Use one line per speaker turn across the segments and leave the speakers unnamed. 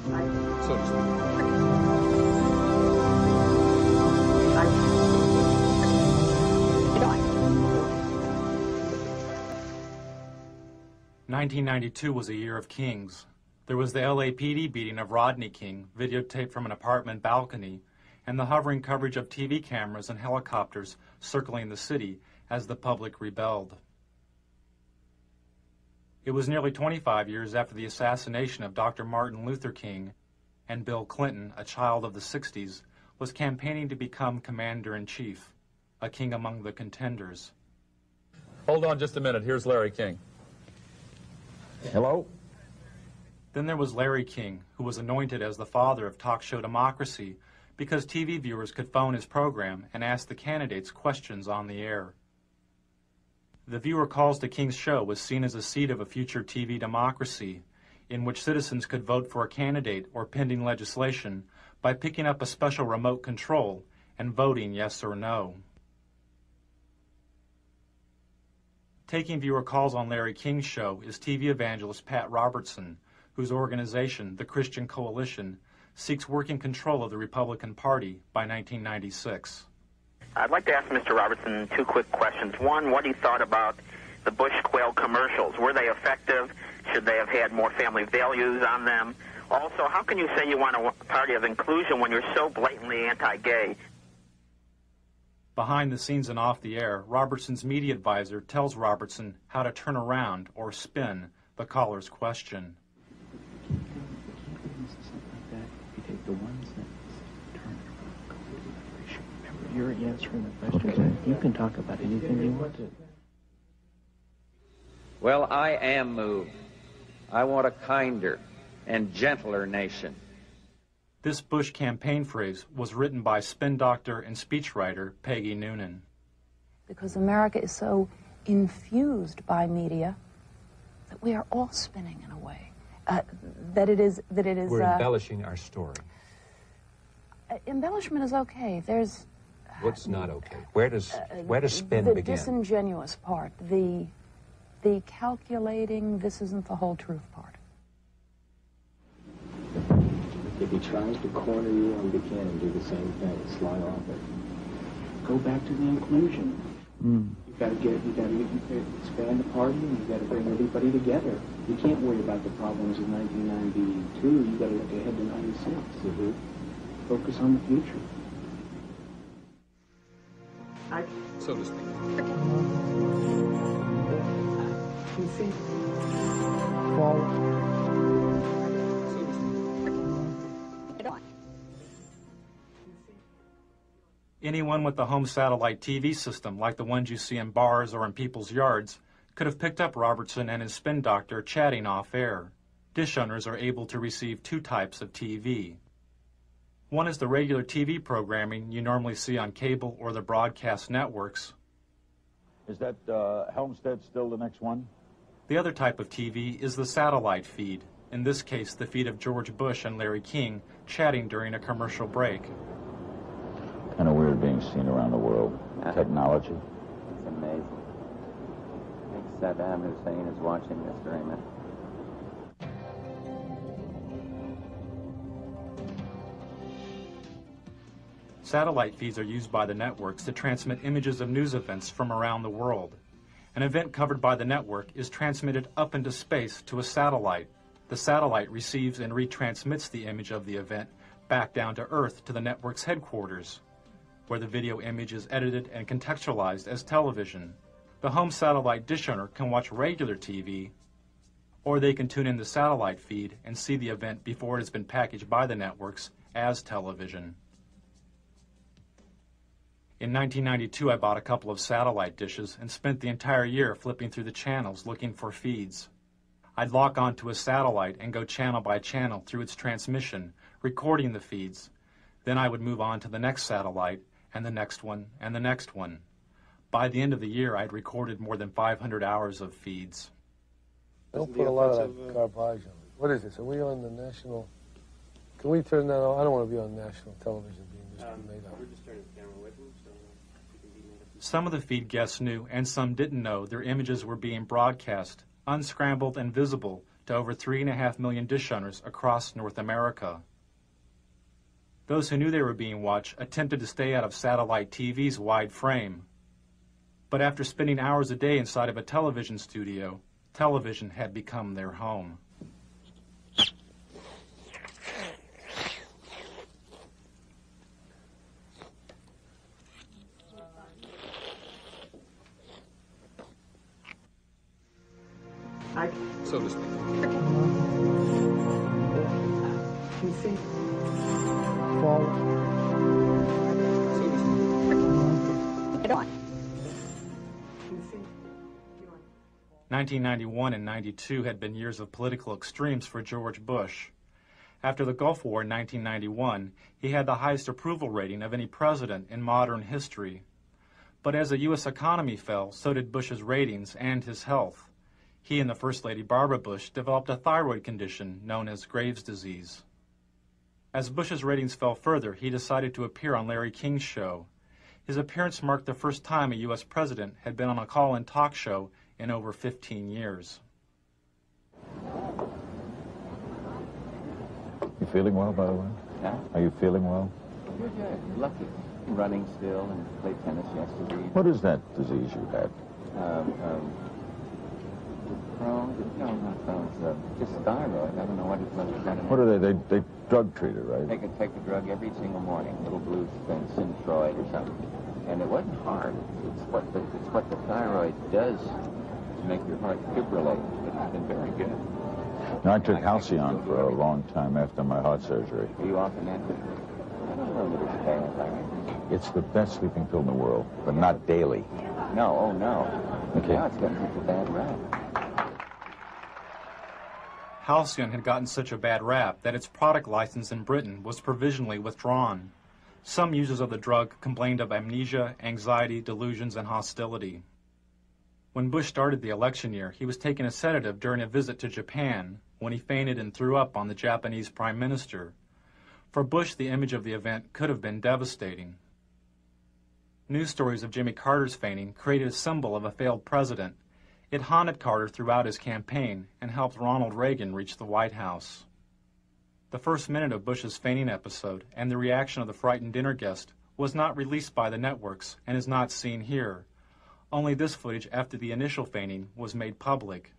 so to speak.
1992 was a year of kings. There was the LAPD beating of Rodney King, videotaped from an apartment balcony, and the hovering coverage of TV cameras and helicopters circling the city as the public rebelled. It was nearly 25 years after the assassination of Dr. Martin Luther King, and Bill Clinton, a child of the 60s, was campaigning to become commander-in-chief, a king among the contenders.
Hold on just a minute. Here's Larry King.
Hello?
Then there was Larry King, who was anointed as the father of talk show democracy because TV viewers could phone his program and ask the candidates questions on the air. The viewer calls to King's show was seen as a seed of a future TV democracy in which citizens could vote for a candidate or pending legislation by picking up a special remote control and voting yes or no. Taking viewer calls on Larry King's show is TV evangelist Pat Robertson, whose organization, the Christian Coalition, seeks working control of the Republican Party by 1996.
I'd like to ask Mr. Robertson two quick questions. One, what he thought about the Bush Quail commercials. Were they effective? Should they have had more family values on them? Also, how can you say you want a party of inclusion when you're so blatantly anti-gay?
Behind the scenes and off the air, Robertson's media advisor tells Robertson how to turn around or spin the caller's question.
You take the one sentence, turn it around completely. Remember, you're answering the question. Okay. You can talk about anything you want to.
Well, I am moved. I want a kinder and gentler nation.
This Bush campaign phrase was written by spin doctor and speechwriter Peggy Noonan.
Because America is so infused by media that we are all spinning in a way.
We're embellishing our story.
Embellishment is okay. There's...
What's not okay? Where does spin
the
begin?
The disingenuous part, the calculating, this isn't the whole truth part.
If he tries to corner you on Buchanan, do the same thing, slide off it. Go back to the inclusion. You gotta expand the party, and you gotta bring everybody together. You can't worry about the problems of 1992. You gotta look ahead to 96. Focus on the future.
So to speak.
Anyone with a home satellite TV system, like the ones you see in bars or in people's yards, could have picked up Robertson and his spin doctor chatting off air. Dish owners are able to receive two types of TV. One is the regular TV programming you normally see on cable or the broadcast networks.
Is that Helmstead still the next one?
The other type of TV is the satellite feed, in this case the feed of George Bush and Larry King chatting during a commercial break.
Kind of weird being seen around the world. Technology.
It's amazing. I think Saddam Hussein is watching this during that.
Satellite feeds are used by the networks to transmit images of news events from around the world. An event covered by the network is transmitted up into space to a satellite. The satellite receives and retransmits the image of the event back down to Earth to the network's headquarters, where the video image is edited and contextualized as television. The home satellite dish owner can watch regular TV, or they can tune in the satellite feed and see the event before it has been packaged by the networks as television. In 1992, I bought a couple of satellite dishes and spent the entire year flipping through the channels looking for feeds. I'd lock onto a satellite and go channel by channel through its transmission, recording the feeds. Then I would move on to the next satellite, and the next one, and the next one. By the end of the year, I'd recorded more than 500 hours of feeds.
Don't put a lot of that garbage on it. What is this? Are we on the national... Can we turn that on? I don't want to be on national television being made up.
We're just turning the camera away from him, so you can be made up.
Some of the feed guests knew, and some didn't know, their images were being broadcast, unscrambled and visible, to over 3.5 million dish owners across North America. Those who knew they were being watched attempted to stay out of satellite TV's wide frame. But after spending hours a day inside of a television studio, television had become their home.
So to speak.
You see?
So to speak.
Get on.
1991 and 92 had been years of political extremes for George Bush. After the Gulf War in 1991, he had the highest approval rating of any president in modern history. But as the U.S. economy fell, so did Bush's ratings and his health. He and the First Lady Barbara Bush developed a thyroid condition known as Graves' disease. As Bush's ratings fell further, he decided to appear on Larry King's show. His appearance marked the first time a U.S. president had been on a call-in talk show in over 15 years.
You feeling well, by the way?
Yeah?
Are you feeling well?
You're good. Lucky. Running still and played tennis yesterday.
What is that disease you had?
Crohn's? No, not Crohn's. Just thyroid. I don't know what it's like.
What are they? They drug treat it, right?
Take the drug every single morning. Little blue thing, Synthroid or something. And it wasn't hard. It's what the thyroid does to make your heart fibrillate. It's been very good.
Now, I took Halcyon for a long time after my heart surgery.
Are you often at it? I don't know that it's bad, thyroid.
It's the best sleeping pill in the world, but not daily.
No, oh no.
Okay.
Now it's gotten such a bad rap.
Halcyon had gotten such a bad rap that its product license in Britain was provisionally withdrawn. Some users of the drug complained of amnesia, anxiety, delusions, and hostility. When Bush started the election year, he was taking a sedative during a visit to Japan when he fainted and threw up on the Japanese Prime Minister. For Bush, the image of the event could have been devastating. News stories of Jimmy Carter's fainting created a symbol of a failed president. It haunted Carter throughout his campaign and helped Ronald Reagan reach the White House. The first minute of Bush's fainting episode and the reaction of the frightened dinner guest was not released by the networks and is not seen here. Only this footage after the initial fainting was made public.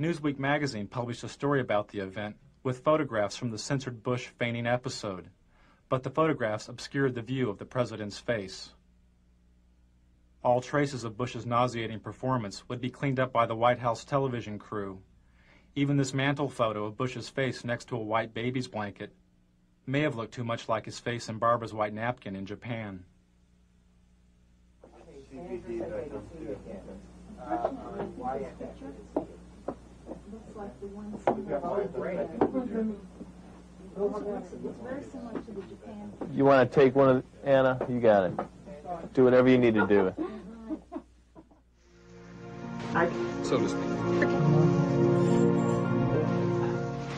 Newsweek magazine published a story about the event with photographs from the censored Bush fainting episode, but the photographs obscured the view of the president's face. All traces of Bush's nauseating performance would be cleaned up by the White House television crew. Even this mantle photo of Bush's face next to a white baby's blanket may have looked too much like his face in Barbara's white napkin in Japan.
You want to take one of Anna? You got it. Do whatever you need to do.
So to speak.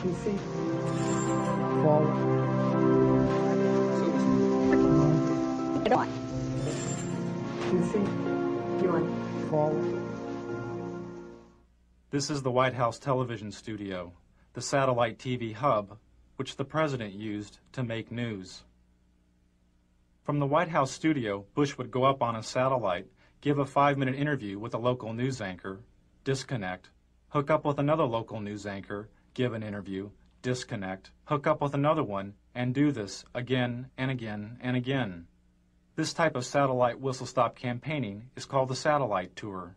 You see?
So to speak.
Get on.
You see? You want
This is the White House television studio, the satellite TV hub, which the president used to make news. From the White House studio, Bush would go up on a satellite, give a 5-minute interview with a local news anchor, disconnect, hook up with another local news anchor, give an interview, disconnect, hook up with another one, and do this again and again and again. This type of satellite whistle-stop campaigning is called the satellite tour.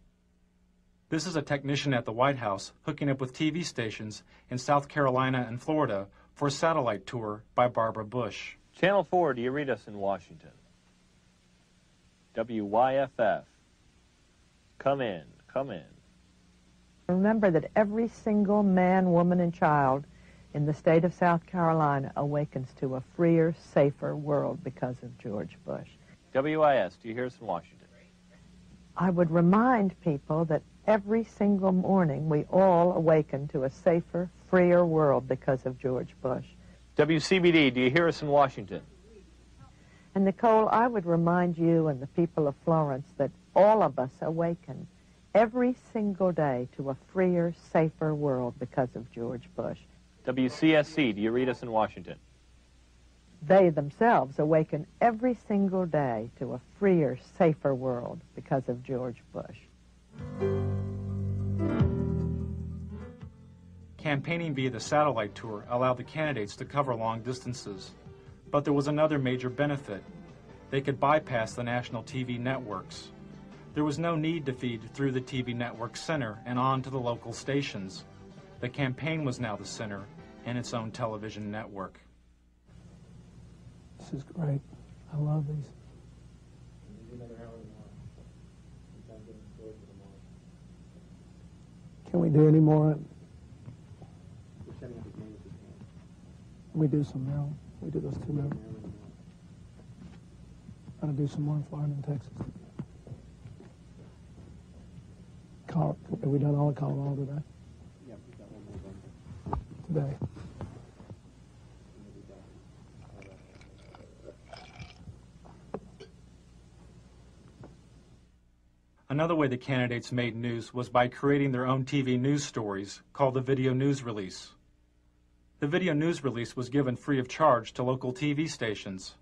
This is a technician at the White House hooking up with TV stations in South Carolina and Florida for a satellite tour by Barbara Bush.
Channel 4, do you read us in Washington? WYFF. Come in, come in.
Remember that every single man, woman, and child in the state of South Carolina awakens to a freer, safer world because of George Bush.
WIS, do you hear us in Washington?
I would remind people that every single morning we all awaken to a safer, freer world because of George Bush.
WCBD, do you hear us in Washington?
And Nicole, I would remind you and the people of Florence that all of us awaken every single day to a freer, safer world because of George Bush.
WCSC, do you read us in Washington?
They themselves awaken every single day to a freer, safer world because of George Bush.
Campaigning via the satellite tour allowed the candidates to cover long distances. But there was another major benefit. They could bypass the national TV networks. There was no need to feed through the TV network center and on to the local stations. The campaign was now the center and its own television network.
This is great. I love these. Can we do any more? We do some now. We do those two now. Got to do some more in Florida and Texas. Have we done all of Colorado today?
Yeah, we got one more
Today.
Another way the candidates made news was by creating their own TV news stories called the Video News Release. The Video News Release was given free of charge to local TV stations.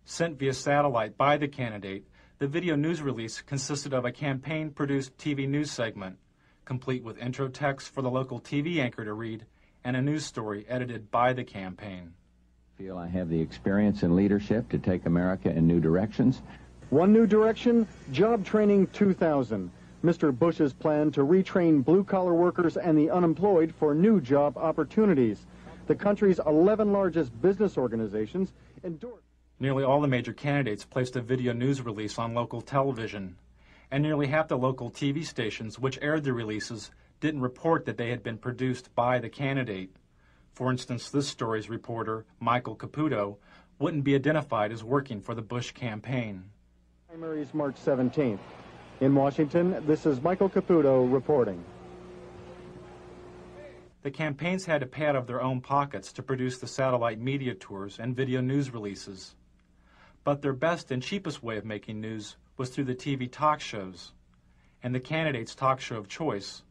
Sent via satellite by the candidate, the Video News Release consisted of a campaign-produced TV news segment, complete with intro text for the local TV anchor to read, and a news story edited by the campaign.
I feel I have the experience and leadership to take America in new directions.
One new direction, Job Training 2000. Mr. Bush's plan to retrain blue-collar workers and the unemployed for new job opportunities. The country's 11 largest business organizations endorsed.
Nearly all the major candidates placed a video news release on local television, and nearly half the local TV stations which aired the releases didn't report that they had been produced by the candidate. For instance, this story's reporter, Michael Caputo, wouldn't be identified as working for the Bush campaign.
Primaries March 17th. In Washington, this is Michael Caputo reporting.
The campaigns had to pay out of their own pockets to produce the satellite media tours and video news releases. But their best and cheapest way of making news was through the TV talk shows. And the candidate's talk show of choice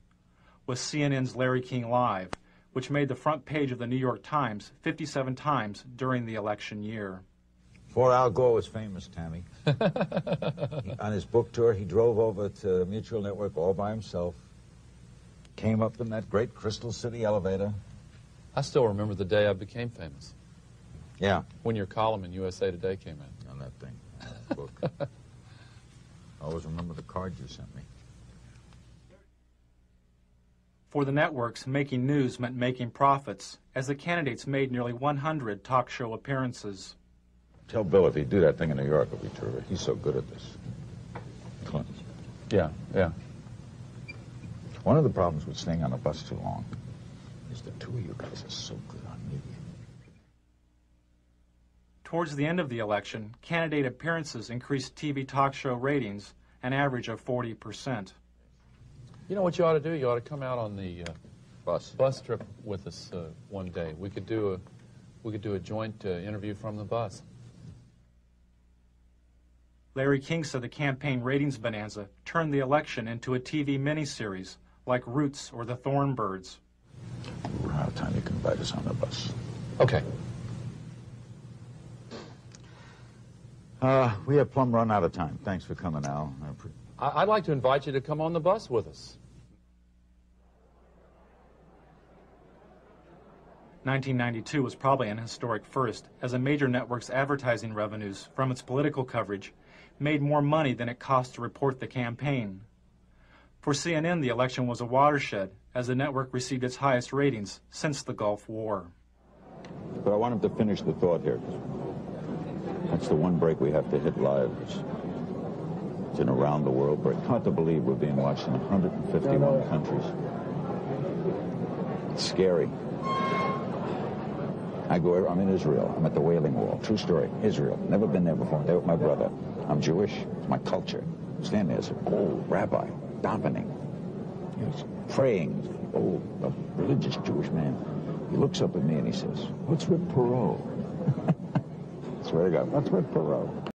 was CNN's Larry King Live, which made the front page of the New York Times 57 times during the election year.
Before Al Gore was famous, Tammy, on his book tour, he drove over to Mutual Network all by himself, came up in that great Crystal City elevator.
I still remember the day I became famous.
Yeah.
When your column in USA Today came out.
On that thing, that book. I always remember the card you sent me.
For the networks, making news meant making profits, as the candidates made nearly 100 talk show appearances.
Tell Bill if he'd do that thing in New York, it'd be terrific. He's so good at this. Clinton.
Yeah.
One of the problems with staying on a bus too long is the two of you guys are so good on media.
Towards the end of the election, candidate appearances increased TV talk show ratings an average of 40%.
You know what you ought to do? You ought to come out on the bus trip with us one day. We could do a joint interview from the bus.
Larry King said the campaign ratings bonanza turned the election into a TV miniseries like Roots or The Thornbirds.
We're out of time. You can invite us on the bus.
Okay.
We have plumb run out of time. Thanks for coming, Al.
I'd like to invite you to come on the bus with us.
1992 was probably an historic first, as a major network's advertising revenues from its political coverage made more money than it cost to report the campaign. For CNN, the election was a watershed, as the network received its highest ratings since the Gulf War.
But I want him to finish the thought here. That's the one break we have to hit live. It's an around the world break. Hard to believe we're being watched in 151 countries. It's scary. I'm in Israel. I'm at the Wailing Wall. True story. Israel. Never been there before. There with my brother. I'm Jewish. It's my culture. Stand there as an old rabbi, davening. He's praying. Old, a religious Jewish man. He looks up at me and he says, "What's with Perot?" I swear to God, what's with Perot?